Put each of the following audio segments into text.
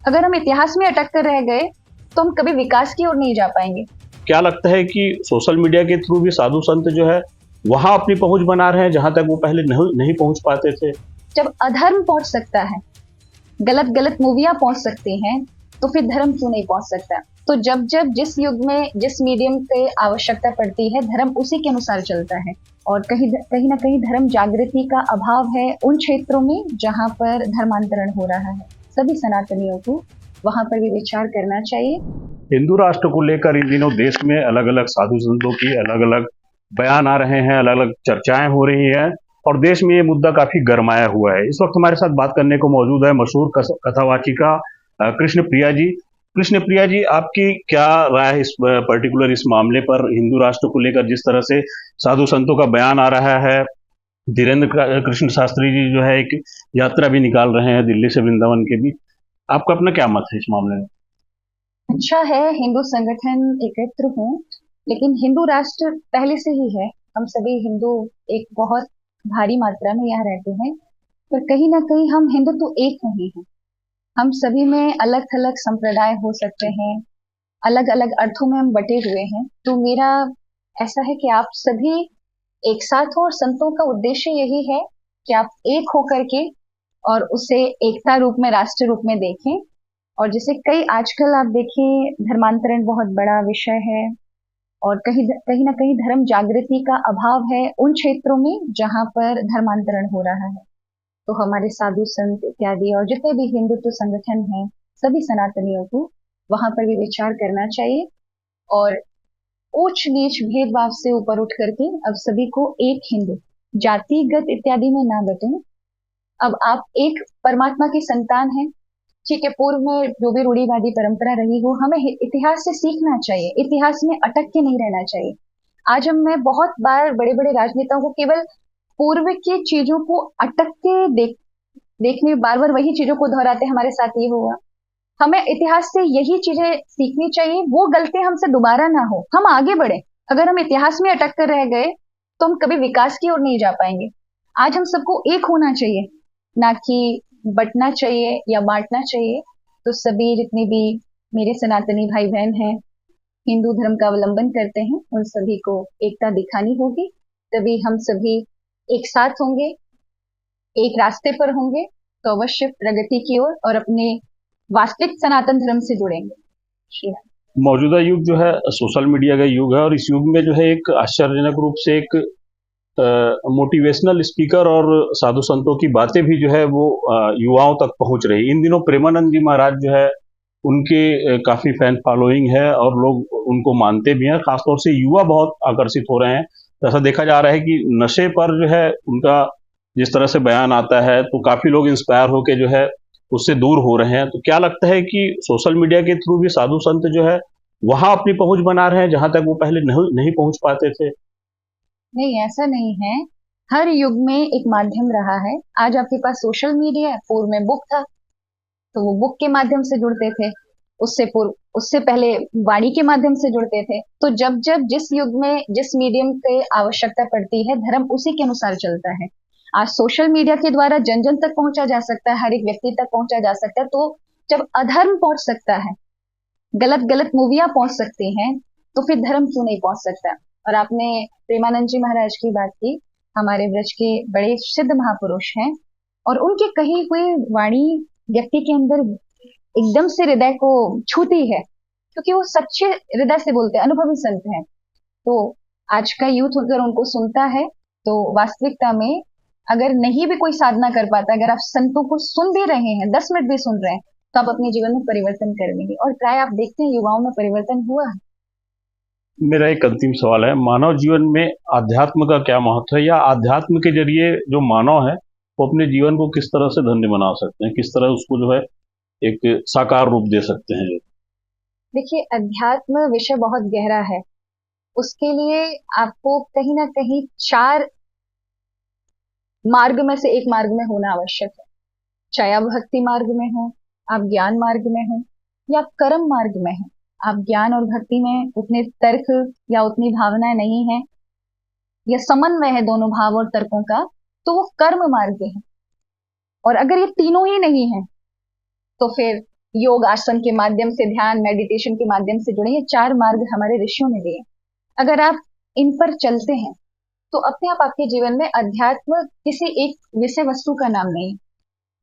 अगर हम इतिहास में अटक कर रह गए तो हम कभी विकास की ओर नहीं जा पाएंगे। क्या लगता है कि सोशल मीडिया के थ्रू भी साधु संत जो है वहां अपनी पहुंच बना रहे हैं जहां तक वो पहले नहीं नहीं पहुंच पाते थे? जब अधर्म पहुंच सकता है, गलत गलत मूवियां पहुंच सकती हैं, तो फिर धर्म क्यों नहीं पहुंच सकता? तो जब जब जिस युग में जिस मीडियम की आवश्यकता पड़ती है, धर्म उसी के अनुसार चलता है। और कहीं ना कहीं धर्म जागृति का अभाव है उन क्षेत्रों में जहां पर धर्मांतरण हो रहा है। सभी सनातनियों को वहां पर भी विचार करना चाहिए। हिंदू राष्ट्र को लेकर इन दिनों देश में अलग अलग साधु संतों की अलग अलग बयान आ रहे हैं, अलग अलग चर्चाएं हो रही हैं और देश में ये मुद्दा काफी गरमाया हुआ है। इस वक्त हमारे साथ बात करने को मौजूद है मशहूर कथावाचिका कृष्ण प्रिया जी। कृष्ण प्रिया जी, आपकी क्या राय है इस पर्टिकुलर इस मामले पर, हिंदू राष्ट्र को लेकर जिस तरह से साधु संतों का बयान आ रहा है? धीरेन्द्र कृष्ण शास्त्री जी जो है एक यात्रा भी निकाल रहे हैं दिल्ली से वृंदावन के बीच। आपका अपना क्या मत है इस मामले में? अच्छा है हिंदू संगठन एकत्र हों, लेकिन हिंदू राष्ट्र पहले से ही है। हम सभी हिंदू एक बहुत भारी मात्रा में यहाँ रहते हैं, पर कहीं ना कहीं हम हिंदू तो एक नहीं है। हम सभी में अलग थलग संप्रदाय हो सकते हैं, अलग अलग अर्थों में हम बटे हुए हैं। तो मेरा ऐसा है कि आप सभी एक साथ हो और संतों का उद्देश्य यही है कि आप एक होकर के और उसे एकता रूप में, राष्ट्र रूप में देखें। और जैसे कई आजकल आप देखिए धर्मांतरण बहुत बड़ा विषय है, और कहीं कहीं ना कहीं धर्म जागृति का अभाव है उन क्षेत्रों में जहां पर धर्मांतरण हो रहा है। तो हमारे साधु संत इत्यादि और जितने भी हिंदुत्व संगठन हैं, सभी सनातनियों को वहां पर भी विचार करना चाहिए और ऊंच नीच भेदभाव से ऊपर उठ करके अब सभी को एक हिंदू, जातिगत इत्यादि में ना बटें। अब आप एक परमात्मा की संतान हैं। ठीक है, पूर्व में जो भी रूढ़िवादी परंपरा रही हो, हमें इतिहास से सीखना चाहिए, इतिहास में अटक के नहीं रहना चाहिए। आज हम मैं बहुत बार बड़े बड़े राजनेताओं को केवल पूर्व की चीजों को अटक के देखने, बार बार वही चीजों को दोहराते, हमारे साथ ये हुआ। हमें इतिहास से यही चीजें सीखनी चाहिए, वो गलतियां हमसे दोबारा ना हो, हम आगे बढ़े। अगर हम इतिहास में अटक कर रह गए तो हम कभी विकास की ओर नहीं जा पाएंगे। आज हम सबको एक होना चाहिए, ना कि बंटना चाहिए या बांटना चाहिए। तो सभी जितने भी मेरे सनातनी भाई बहन हैं, हिंदू धर्म का अवलंबन करते हैं, उन सभी को एकता दिखानी होगी। तभी हम सभी एक साथ होंगे, एक रास्ते पर होंगे, तो अवश्य प्रगति की ओर और अपने वास्तविक सनातन धर्म से जुड़ेंगे। श्री मौजूदा युग जो है सोशल मीडिया का युग है और इस युग में जो है एक आश्चर्यजनक रूप से एक मोटिवेशनल स्पीकर और साधु संतों की बातें भी जो है वो युवाओं तक पहुंच रही। इन दिनों प्रेमानंद जी महाराज जो है उनके काफी फैन फॉलोइंग है और लोग उनको मानते भी हैं, खासतौर से युवा बहुत आकर्षित हो रहे हैं। तो ऐसा देखा जा रहा है कि नशे पर जो है उनका जिस तरह से बयान आता है तो काफी लोग इंस्पायर होके जो है उससे दूर हो रहे हैं। तो क्या लगता है कि सोशल मीडिया के थ्रू भी साधु संत जो है वहां अपनी पहुंच बना रहे हैं जहां तक वो पहले नहीं पहुंच पाते थे? नहीं, ऐसा नहीं है। हर युग में एक माध्यम रहा है। आज आपके पास सोशल मीडिया है, पूर्व में बुक था, तो वो बुक के माध्यम से जुड़ते थे। उससे पहले वाणी के माध्यम से जुड़ते थे। तो जब जब जिस युग में जिस मीडियम की आवश्यकता पड़ती है, धर्म उसी के अनुसार चलता है। आज सोशल मीडिया के द्वारा जन जन तक पहुंचा जा सकता है, हर एक व्यक्ति तक पहुंचा जा सकता है। तो जब अधर्म पहुंच सकता है, गलत गलत मूवियां पहुंच सकती हैं, तो फिर धर्म क्यों नहीं पहुंच सकता? और आपने प्रेमानंद जी महाराज की बात की, हमारे ब्रज के बड़े सिद्ध महापुरुष हैं, और उनके कही हुई वाणी व्यक्ति के अंदर एकदम से हृदय को छूती है, क्योंकि वो सच्चे हृदय से बोलते हैं, अनुभवी संत हैं। तो आज का यूथ अगर उनको सुनता है, तो वास्तविकता में अगर नहीं भी कोई साधना कर पाता, अगर आप संतों को सुन भी रहे हैं, 10 मिनट भी सुन रहे हैं, तो आप अपने जीवन में परिवर्तन कर लेंगे। और प्राय आप देखते हैं युवाओं में परिवर्तन हुआ है। मेरा एक अंतिम सवाल है, मानव जीवन में आध्यात्म का क्या महत्व है, या आध्यात्म के जरिए जो मानव है वो अपने जीवन को किस तरह से धन्य बना सकते हैं, किस तरह उसको जो है एक साकार रूप दे सकते हैं? देखिए, अध्यात्म विषय बहुत गहरा है। उसके लिए आपको कहीं ना कहीं 4 मार्ग में से एक मार्ग में होना आवश्यक है। चाहे आप भक्ति मार्ग में हो, आप ज्ञान मार्ग में हो, या आप कर्म मार्ग में हो। आप ज्ञान और भक्ति में उतने तर्क या उतनी भावनाएं नहीं है, या समन्वय है दोनों भाव और तर्कों का, तो वो कर्म मार्ग है। और अगर ये तीनों ही नहीं है, तो फिर योग आसन के माध्यम से, ध्यान मेडिटेशन के माध्यम से जुड़े, ये 4 मार्ग हमारे ऋषियों ने दिए। अगर आप इन पर चलते हैं तो अपने आप आपके जीवन में अध्यात्म किसी एक विषय वस्तु का नाम नहीं,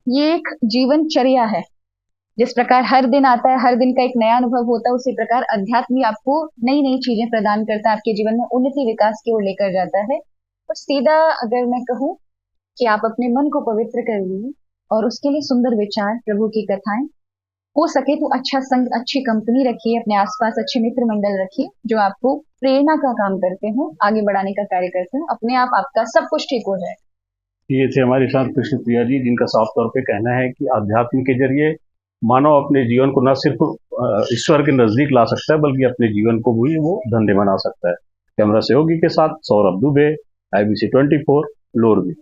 ये एक जीवनचर्या है। जिस प्रकार हर दिन आता है, हर दिन का एक नया अनुभव होता है, उसी प्रकार अध्यात्म भी आपको नई नई चीजें प्रदान करता है, आपके जीवन में उन्नति विकास की ओर लेकर जाता है। और सीधा अगर मैं कहूँ कि आप अपने मन को पवित्र कर लीजिए और उसके लिए सुंदर विचार, प्रभु की कथाएं, हो सके तो अच्छा संग, अच्छी कंपनी रखिए, अपने आसपास अच्छे मित्र मंडल रखिए जो आपको प्रेरणा का काम करते हो, आगे बढ़ाने का कार्य करते हो, अपने आप आपका सब कुछ ठीक हो जाए। ये थे हमारे साथ कृष्ण प्रिया जी, जिनका साफ तौर पे कहना है कि आध्यात्म के जरिए मानव अपने जीवन को न सिर्फ ईश्वर के नजदीक ला सकता है, बल्कि अपने जीवन को भी वो धन्य बना सकता है। कैमरा सहयोगी के साथ सौरभ दुबे, IBC 24, लोरबी।